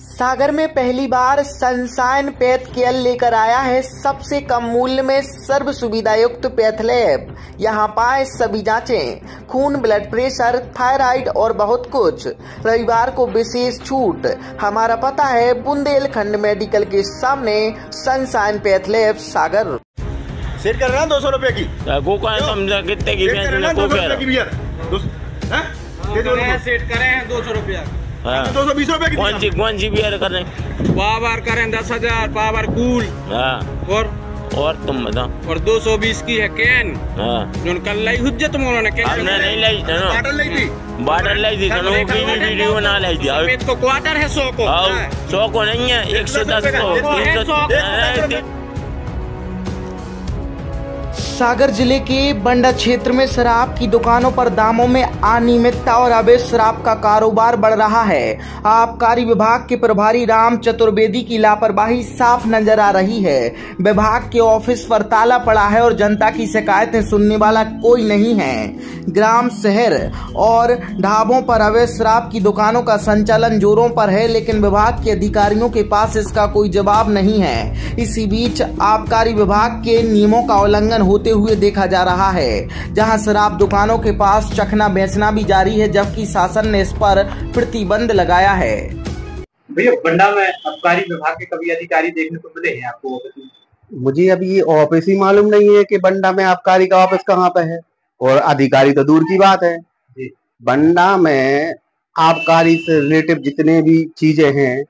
सागर में पहली बार sunshine path care लेकर आया है सबसे कम मूल्य में सर्व सुविधा युक्त पैथ लैब। यहाँ पाए सभी जांचें, खून, ब्लड प्रेशर, थायराइड और बहुत कुछ। रविवार को विशेष छूट। हमारा पता है बुंदेलखंड मेडिकल के सामने, सनशाइन पैथ लैब, सागर। सेट कर रहा 200 रुपए की कितने की सेट करे हैं 200 रुपया। 220 रुपए की कौन सी बियर कर रहे हैं? पावर करें 10,000 पावर कूल। और तुम बताओ। और 220 की है कैन। जो कल लाई हुज्जे तुम उन्होंने कैन हमने नहीं लाई था ना, बाटल लाई थी, बाटल लाई थी ना, वीडियो बना लाई थी। समेत को क्वार्टर है 100 को। 100 को नहीं है, 110 को, 300। सागर जिले के बंडा क्षेत्र में शराब की दुकानों पर दामों में अनियमितता और अवैध शराब का कारोबार बढ़ रहा है। आबकारी विभाग के प्रभारी राम चतुर्वेदी की लापरवाही साफ नजर आ रही है। विभाग के ऑफिस पर ताला पड़ा है और जनता की शिकायतें सुनने वाला कोई नहीं है। ग्राम, शहर और ढाबों पर अवैध शराब की दुकानों का संचालन जोरों पर है, लेकिन विभाग के अधिकारियों के पास इसका कोई जवाब नहीं है। इसी बीच आबकारी विभाग के नियमों का उल्लंघन होते हुए देखा जा रहा है, जहां शराब दुकानों के पास चखना बेचना भी जारी है, जबकि शासन ने इस पर प्रतिबंध लगाया है। भैया, बंडा में आबकारी विभाग के कभी अधिकारी देखने को मिले हैं आपको? मुझे अभी ये ऑफिस ही मालूम नहीं है कि बंडा में आबकारी का ऑफिस कहाँ पे है, और अधिकारी तो दूर की बात है। बंडा में आबकारी से रिलेटिव जितने भी चीजें हैं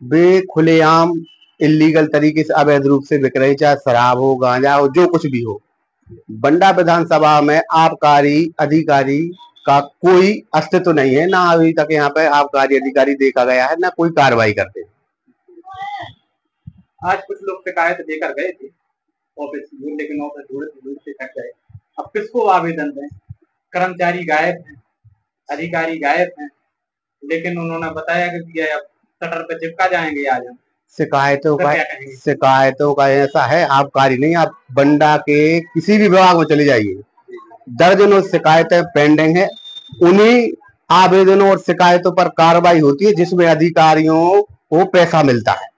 वे खुलेआम इलीगल तरीके से अवैध रूप से बिक रही, चाहे शराब हो, गांजा हो, जो कुछ भी हो। बंडा विधानसभा में आबकारी अधिकारी का कोई अस्तित्व नहीं है, ना अभी तक यहाँ पे आबकारी अधिकारी देखा गया है, ना कोई कार्रवाई करते हैं। आज कुछ लोग शिकायत देकर गए थे ऑफिस में, लेकिन ऑफिस दूर से थक गए। अब किसको आवेदन दें? कर्मचारी गायब हैं, अधिकारी गायब हैं, लेकिन उन्होंने बताया कि भैया अब शटर पे चिपका जाएंगे आज हम। शिकायतों का ऐसा है, आबकारी नहीं, आप बंडा के किसी भी विभाग में चले जाइए, दर्जनों शिकायतें पेंडिंग है। उन्हीं आवेदनों और शिकायतों पर कार्रवाई होती है जिसमें अधिकारियों को पैसा मिलता है,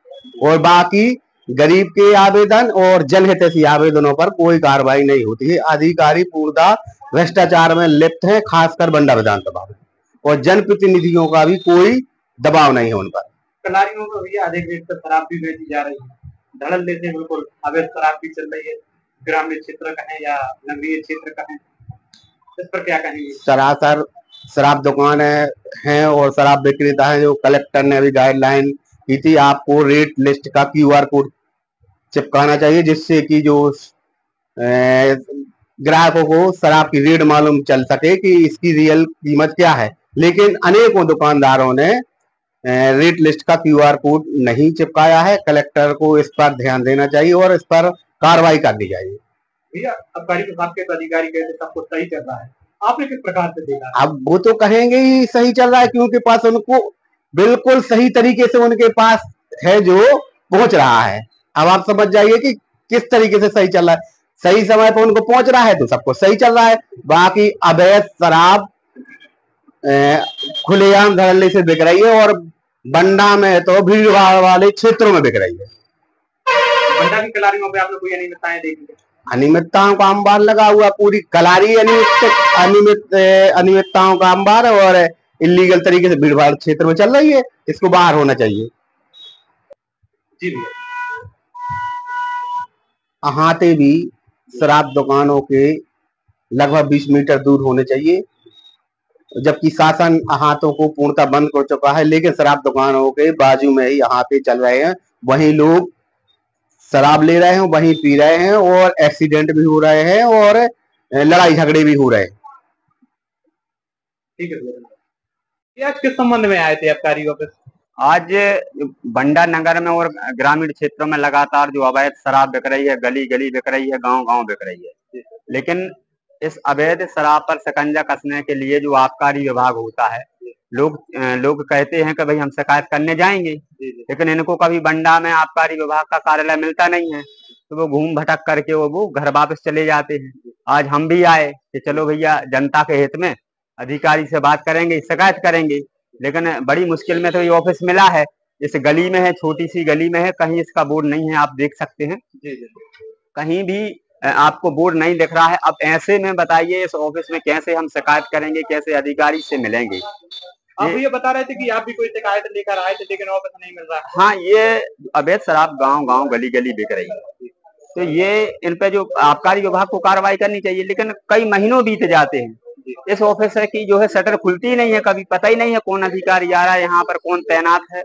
और बाकी गरीब के आवेदन और जनहितैषी आवेदनों पर कोई कार्रवाई नहीं होती है। अधिकारी पूर्णतः भ्रष्टाचार में लिप्त है, खासकर बंडा विधानसभा में, और जनप्रतिनिधियों का भी कोई दबाव नहीं है उन पर। कलारियों में भैया अधिक रेट पर शराब भी बेची जा रही है, धड़ल्ले से बिल्कुल अवैध शराब भी चल रही है। ग्रामीण क्षेत्र का है या नगरीय क्षेत्र का है, इस पर क्या कहेंगे? सरासर शराब दुकानें हैं और शराब विक्रेता है, जो कलेक्टर ने अभी गाइडलाइन की थी, आपको रेट लिस्ट का QR कोड चिपकाना चाहिए, जिससे कि जो ग्राहकों को शराब की रेट मालूम चल सके कि इसकी रियल कीमत क्या है। लेकिन अनेकों दुकानदारों ने रेट लिस्ट का QR कोड नहीं चिपकाया है। कलेक्टर को इस पर ध्यान देना चाहिए और इस पर कार्रवाई करनी चाहिए। भैया, आबकारी विभाग के अधिकारी कहते सब कुछ सही चल रहा है, आपने किस प्रकार से देखा? अब वो तो कहेंगे ही सही चल रहा है, क्योंकि पास उनको बिल्कुल सही तरीके से उनके पास है जो पहुंच रहा है। अब आप समझ जाइए कि किस तरीके से सही चल रहा है। सही समय पर उनको पहुंच रहा है तो सब कुछ सही चल रहा है। बाकी अवैध शराब खुलेआम धड़ल्ले से बिक रही है, और बंडा में तो भीड़ भाड़ वाले क्षेत्रों में बिक रही है। बंडा की कलारियों पे आपने कोई अनियमितताएं देखी? अनियमितताओं का अंबार लगा हुआ, पूरी कलारी अनियमितताओं का अंबार, और इलीगल तरीके से भीड़ भाड़ क्षेत्र में चल रही है। इसको बाहर होना चाहिए। जी भैया, अहाते भी शराब दुकानों के लगभग 20 मीटर दूर होने चाहिए, जबकि शासन अहातों को पूर्णतः बंद कर चुका है, लेकिन शराब दुकानों के बाजू में ही अहाते चल रहे हैं। वहीं लोग शराब ले रहे हैं, वहीं पी रहे हैं, और एक्सीडेंट भी हो रहे हैं और लड़ाई झगड़े भी हो रहे हैं। ठीक है भैया, आज किस संबंध में आए थे आबकारी ऑफिस? आज बंडा नगर में और ग्रामीण क्षेत्रों में लगातार जो अवैध शराब बिक रही है, गली गली बिक रही है, गांव गांव बिक रही है, लेकिन इस अवैध शराब पर शिकंजा कसने के लिए जो आबकारी विभाग होता है, लोग कहते हैं कि भाई हम शिकायत करने जाएंगे, लेकिन इनको कभी बंडा में आबकारी विभाग का कार्यालय मिलता नहीं है, तो वो घूम भटक करके वो घर वापस चले जाते हैं। आज हम भी आए कि चलो भैया जनता के हित में अधिकारी से बात करेंगे, शिकायत करेंगे, लेकिन बड़ी मुश्किल में तो ये ऑफिस मिला है। इस गली में है, छोटी सी गली में है, कहीं इसका बोर्ड नहीं है, आप देख सकते हैं। जी जी। कहीं भी आपको बोर्ड नहीं दिख रहा है। अब ऐसे में बताइए इस ऑफिस में कैसे हम शिकायत करेंगे, कैसे अधिकारी से मिलेंगे? आप ये बता रहे थे कि आप भी कोई शिकायत लेकर आए थे लेकिन ऑफिस नहीं मिल रहा है। हाँ, ये अवैध शराब गांव-गांव, गली-गली बिक रही है, तो ये इन पे जो आबकारी विभाग को कार्रवाई करनी चाहिए, लेकिन कई महीनों बीत जाते हैं, इस ऑफिस की जो है शटर खुलती ही नहीं है, कभी पता ही नहीं है कौन अधिकारी आ रहा है, यहाँ पर कौन तैनात है,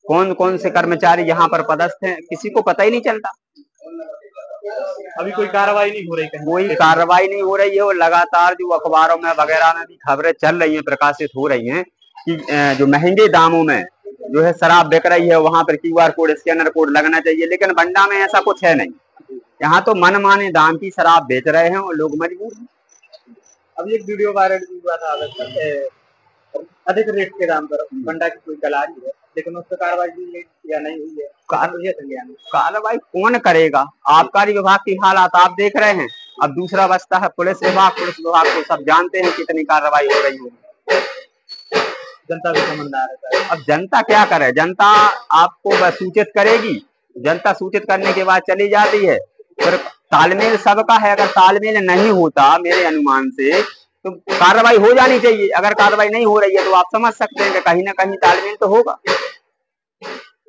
कौन कौन से कर्मचारी यहाँ पर पदस्थ हैं, किसी को पता ही नहीं चलता। अभी कोई कार्रवाई नहीं हो रही, कोई कार्रवाई नहीं हो रही है। और लगातार जो अखबारों में वगैरह में भी खबरें चल रही हैं, प्रकाशित हो रही हैं कि जो महंगे दामों में जो है शराब बिक रही है, वहां पर QR कोड, स्कैनर कोड लगना चाहिए, लेकिन बंडा में ऐसा कुछ है नहीं। यहाँ तो मनमाने दाम की शराब बेच रहे हैं और लोग मजबूर हैं। अब एक वीडियो वायरल भी हुआ था अधिक रेट के दाम पर बंडा की कोई कलारी है, लेकिन उस पर कार्रवाई या नहीं हुई है। कार्रवाई कौन करेगा? आबकारी विभाग की हालात आप देख रहे हैं। अब दूसरा बचता है पुलिस विभाग को सब जानते हैं कितनी कार्रवाई हो रही है। जनता भी समझदार है। अब जनता क्या करे? जनता आपको सूचित करेगी, जनता सूचित करने के बाद चली जाती है। फिर तालमेल सबका है, अगर तालमेल नहीं होता मेरे अनुमान से तो कार्रवाई हो जानी चाहिए। अगर कार्रवाई नहीं हो रही है तो आप समझ सकते हैं कि कहीं ना कहीं तालमेल तो होगा।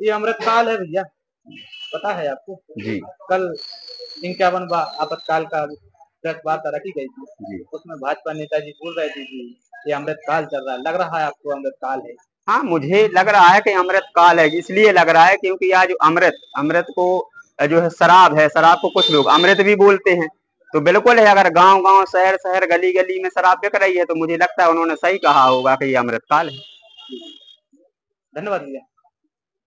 ये अमृतकाल है भैया, पता है आपको? जी। कल 51वां आपातकाल का प्रेस वार्ता रखी गई थी जी। उसमें भाजपा नेताजी बोल रहे थे कि ये अमृतकाल चल रहा है। लग रहा है आपको अमृतकाल है? हाँ, मुझे लग रहा है कि अमृतकाल है। इसलिए लग रहा है क्योंकि आज अमृत को जो है शराब है, शराब को कुछ लोग अमृत भी बोलते हैं, तो बिल्कुल है। अगर गांव-गांव, शहर-शहर, गली-गली में शराब बिक रही है तो मुझे लगता है उन्होंने सही कहा होगा कि ये अमृतकाल है। धन्यवाद भैया।